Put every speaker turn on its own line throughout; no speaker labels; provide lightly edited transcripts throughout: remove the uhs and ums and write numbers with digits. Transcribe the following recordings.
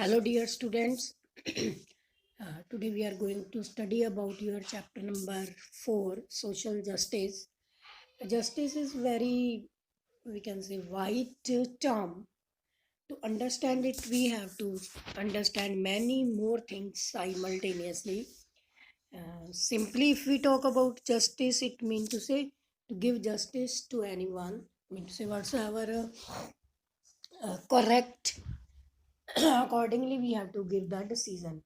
Hello, dear students. Today we are going to study about your chapter number 4, social justice. Justice is very, we can say, wide term. To understand it, we have to understand many more things simultaneously. Simply, if we talk about justice, it means to say to give justice to anyone. Mean to say whatsoever correct. Accordingly we have to give the decision,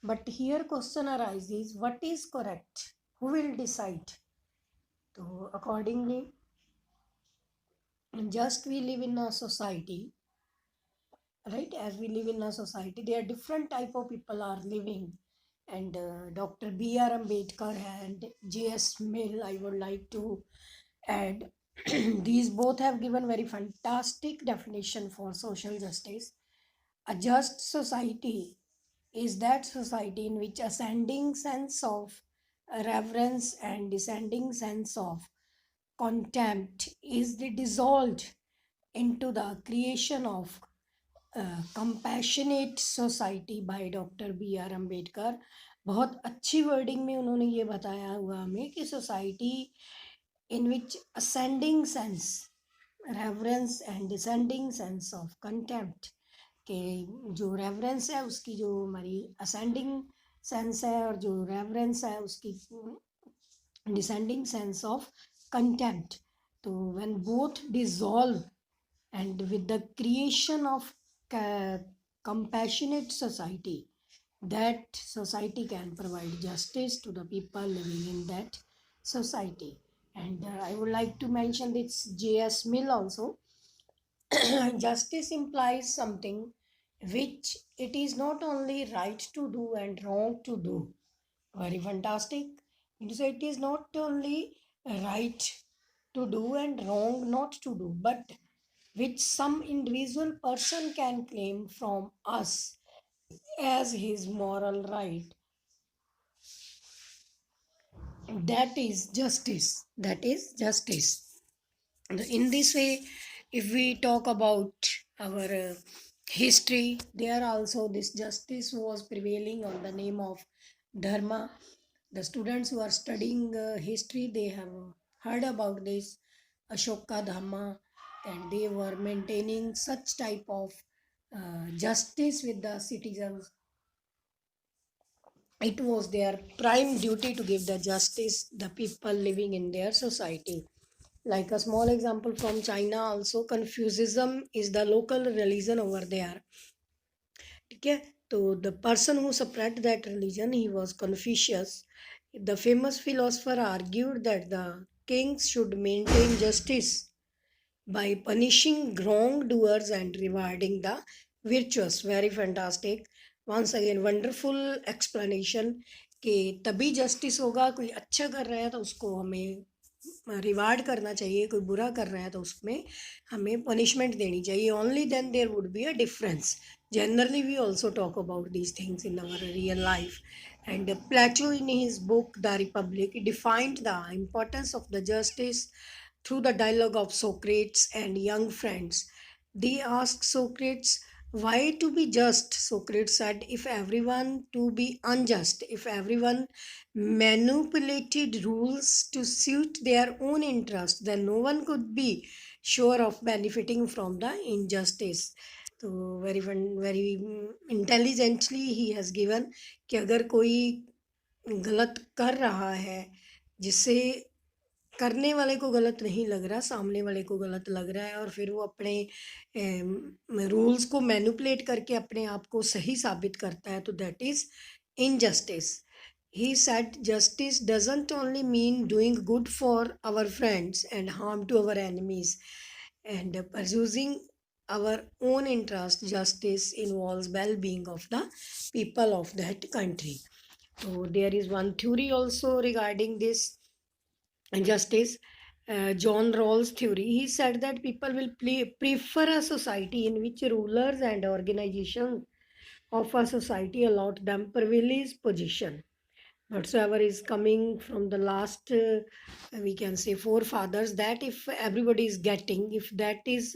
but here question arises, what is correct, who will decide? So accordingly, just we live in a society, right? As we live in a society, there are different type of people are living, and Dr. B.R. Ambedkar and J.S. Mill, I would like to add. These both have given very fantastic definition for social justice. A just society is that society in which ascending sense of reverence and descending sense of contempt is dissolved into the creation of compassionate society by doctor B R Ambedkar. बहुत अच्छी wording में उन्होंने ये बताया हुआ हमें कि society in which ascending sense reverence and descending sense of contempt, कि जो रेवरेंस है उसकी जो हमारी असेंडिंग सेंस है और जो रेवरेंस है उसकी डिसेंडिंग सेंस ऑफ कंटेम्प्ट. तो when both dissolve and with the creation of compassionate society, that society can provide justice to the people living in that society. And I would like to mention this J.S. Mill also. Justice implies something which it is not only right to do and wrong to do. Very fantastic. So it is not only right to do and wrong not to do, but which some individual person can claim from us as his moral right. That is justice. That is justice. In this way, if we talk about our history, there also this justice was prevailing on the name of dharma. The students who are studying history, they have heard about this Ashoka Dhamma, and they were maintaining such type of justice with the citizens. It was their prime duty to give the justice the people living in their society. Like a small example from China, also Confucianism is the local religion over there. Okay, so the person who spread that religion, he was Confucius. The famous philosopher argued that the kings should maintain justice by punishing wrongdoers and rewarding the virtuous. Very fantastic. Once again, wonderful explanation कि तभी justice होगा, कोई अच्छा कर रहा है तो उसको हमें रिवार्ड करना चाहिए, कोई बुरा कर रहा है तो उसमें हमें पनिशमेंट देनी चाहिए. Only then there would be a difference. Generally, we also talk about these things in our real life. And Plato, in his book The Republic, defined the importance of the justice through the dialogue of Socrates and young friends. They asked Socrates, why to be just? Socrates said, if everyone to be unjust, if everyone manipulated rules to suit their own interest, then no one could be sure of benefiting from the injustice. तो very intelligently he has given कि अगर कोई गलत कर रहा है जिससे करने वाले को गलत नहीं लग रहा, सामने वाले को गलत लग रहा है, और फिर वो अपने रूल्स को मैनिपुलेट करके अपने आप को सही साबित करता है, तो that is injustice. He said justice doesn't only mean doing good for our friends and harm to our enemies and pursuing our own interest. Justice involves well-being of the people of that country. So there is one theory also regarding this justice, John Rawls theory. He said that people will prefer a society in which rulers and organizations of a society allot them privileged position. Whatsoever is coming from the last, we can say, forefathers, that if everybody is getting, if that is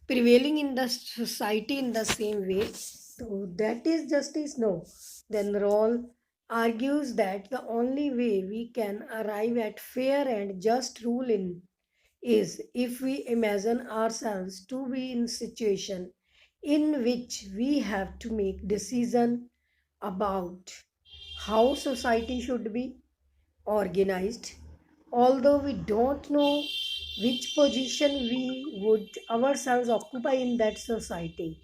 prevailing in the society in the same way, So that is justice? No. Then Rawls argues that the only way we can arrive at fair and just rule in is if we imagine ourselves to be in situation in which we have to make decision about how society should be organized, although we don't know which position we would ourselves occupy in that society.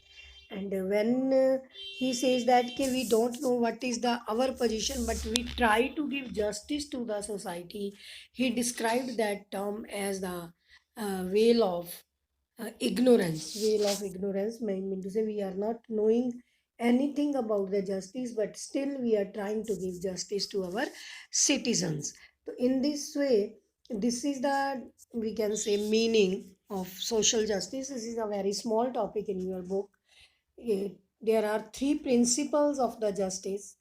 And when he says that "Ki we don't know what is the our position but we try to give justice to the society," he described that term as the veil of ignorance mean to say we are not knowing anything about the justice, but still we are trying to give justice to our citizens. So in this way, this is the, we can say, meaning of social justice. This is a very small topic in your book. There are three principles of the justice.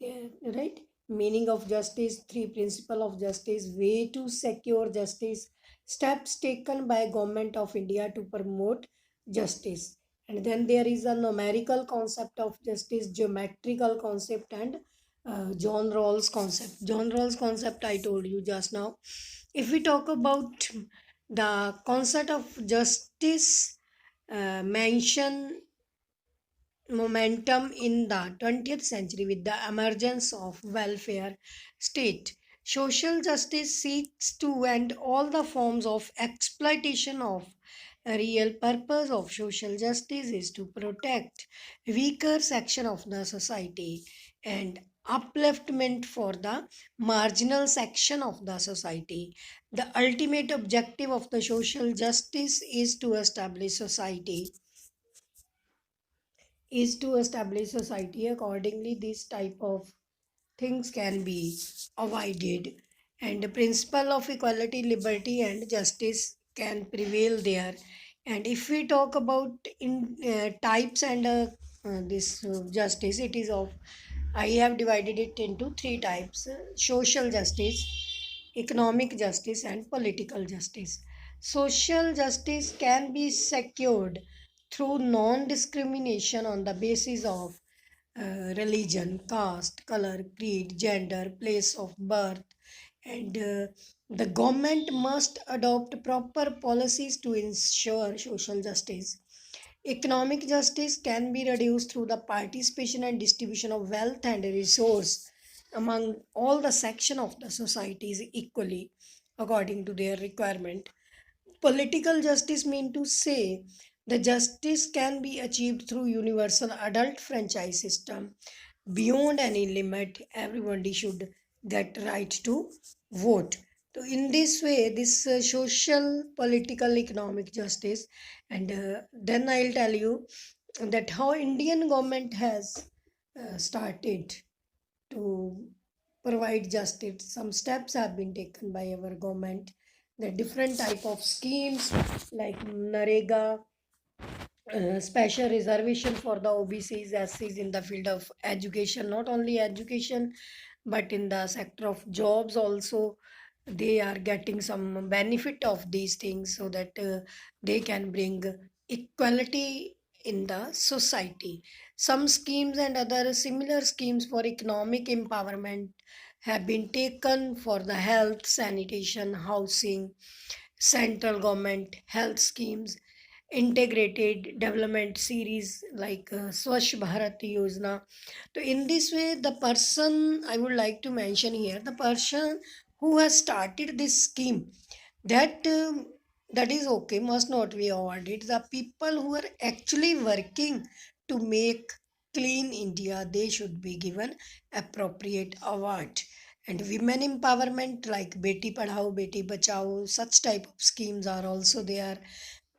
Right, meaning of justice, three principle of justice, way to secure justice, steps taken by government of India to promote justice. And then there is a numerical concept of justice, geometrical concept, and John Rawls concept. John Rawls concept I told you just now. If we talk about the concept of justice, mention momentum in the 20th century with the emergence of welfare state. Social justice seeks to end all the forms of exploitation of a real purpose of social justice is to protect weaker section of the society and upliftment for the marginal section of the society. The ultimate objective of the social justice is to establish society accordingly. This type of things can be avoided, and the principle of equality, liberty, and justice can prevail there. And if we talk about in types and this justice, it is of, I have divided it into three types: social justice, economic justice, and political justice. Social justice can be secured through non discrimination on the basis of religion, caste, color, creed, gender, place of birth, and the government must adopt proper policies to ensure social justice. Economic justice can be reduced through the participation and distribution of wealth and resource among all the section of the societies equally according to their requirement. Political justice mean to say the justice can be achieved through universal adult franchise system. Beyond any limit, everybody should get right to vote. So in this way, this social, political, economic justice, and then I'll tell you that how Indian government has started to provide justice. Some steps have been taken by our government. The different type of schemes like Narega, special reservation for the OBCs, SCs in the field of education, not only education, but in the sector of jobs also. They are getting some benefit of these things so that they can bring equality in the society. Some schemes and other similar schemes for economic empowerment have been taken for the health, sanitation, housing, central government health schemes, integrated development series like Swachh Bharat Yojana. So in this way, the person I would like to mention here, the person who has started this scheme, that that is okay, must not be awarded. The people who are actually working to make clean India, they should be given appropriate award. And women empowerment like Beti Padhao, Beti Bachao, such type of schemes are also there.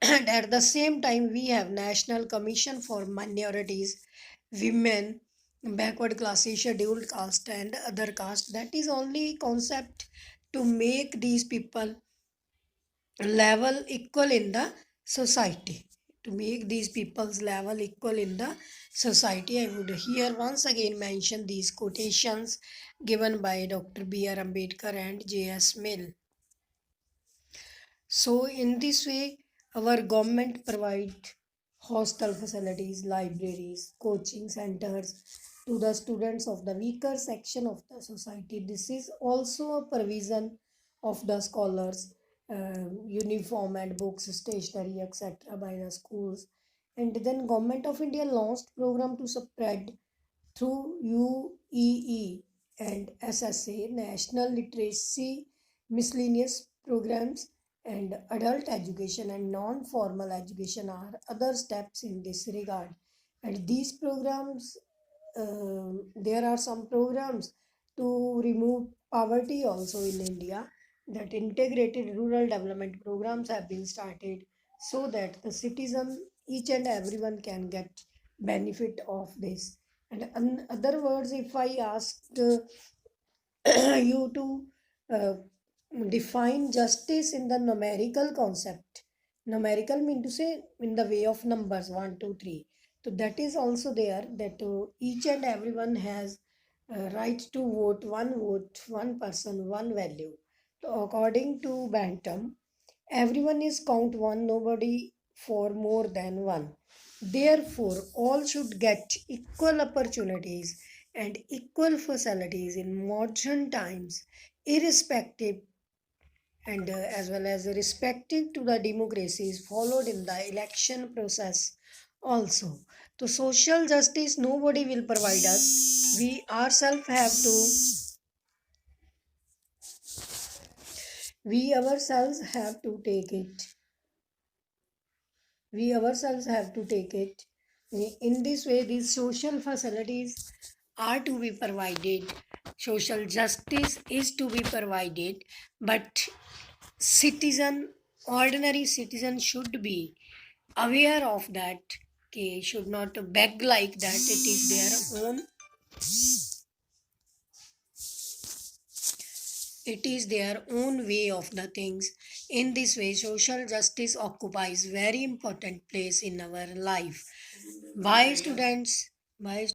And at the same time, we have National Commission for Minorities, Women, Backward Classes, Scheduled Caste, and other caste. That is only concept to make these people level equal in the society. To make these people's level equal in the society, I would here once again mention these quotations given by Dr. B.R. Ambedkar and J.S. Mill. So in this way, our government provide hostel facilities, libraries, coaching centers to the students of the weaker section of the society. This is also a provision of the scholars, uniform and books, stationery, etc. by the schools. And then Government of India launched program to spread through UEE and SSA, National Literacy Miscellaneous Programs, and adult education and non-formal education are other steps in this regard. And these programs, there are some programs to remove poverty also in India, that integrated rural development programs have been started so that the citizen, each and everyone can get benefit of this. And in other words, if I asked you to uh, define justice in the numerical concept, numerical mean to say in the way of numbers 1, 2, 3. So that is also there, that each and everyone has right to vote, one person, one value. So according to Bantam, everyone is count one, nobody for more than one. Therefore, all should get equal opportunities and equal facilities in modern times, irrespective and as well as respective to the democracies followed in the election process also. To social justice, nobody will provide us. We ourselves have to take it. We ourselves have to take it. In this way, these social facilities are to be provided. Social justice is to be provided, but citizen, ordinary citizen should be aware of that. Okay, should not beg like that. It is their own way of the things. In this way, social justice occupies very important place in our life. Why students? Why